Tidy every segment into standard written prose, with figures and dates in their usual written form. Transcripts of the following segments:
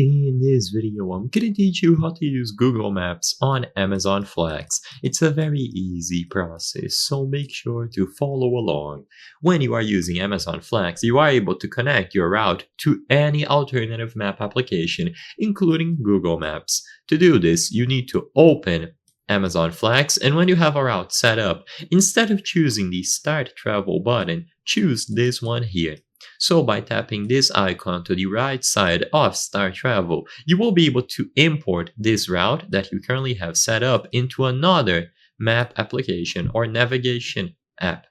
In this video, I'm going to teach you how to use Google Maps on Amazon Flex. It's a very easy process, so make sure to follow along. When you are using Amazon Flex, you are able to connect your route to any alternative map application, including Google Maps. To do this, you need to open Amazon Flex, and when you have a route set up, instead of choosing the Start Travel button, choose this one here. So by tapping this icon to the right side of Start Travel, you will be able to import this route that you currently have set up into another map application or navigation app.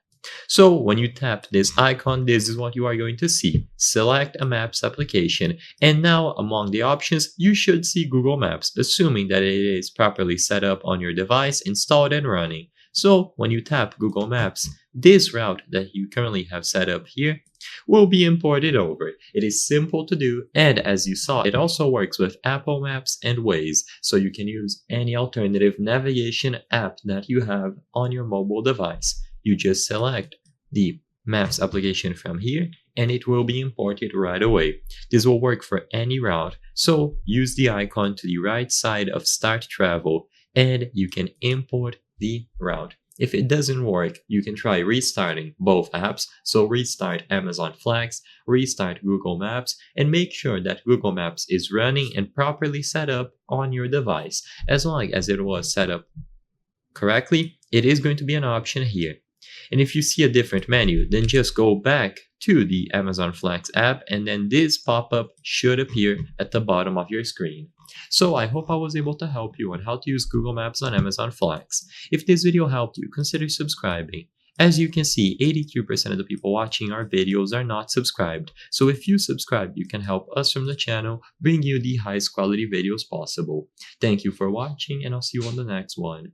So when you tap this icon, this is what you are going to see. Select a Maps application, and now among the options, you should see Google Maps, assuming that it is properly set up on your device, installed and running. So when you tap Google Maps, this route that you currently have set up here will be imported over. It is simple to do, and as you saw, it also works with Apple Maps and Waze, so you can use any alternative navigation app that you have on your mobile device. You just select the Maps application from here, and it will be imported right away. This will work for any route, so use the icon to the right side of Start Travel, and you can import the route. If it doesn't work, you can try restarting both apps, so restart Amazon Flex, restart Google Maps, and make sure that Google Maps is running and properly set up on your device. As long as it was set up correctly, it is going to be an option here. And if you see a different menu, then just go back to the Amazon Flex app, and then this pop-up should appear at the bottom of your screen. So I hope I was able to help you on how to use Google Maps on Amazon Flex. If this video helped you, consider subscribing. As you can see, 83% of the people watching our videos are not subscribed. So if you subscribe, you can help us from the channel bring you the highest quality videos possible. Thank you for watching, and I'll see you on the next one.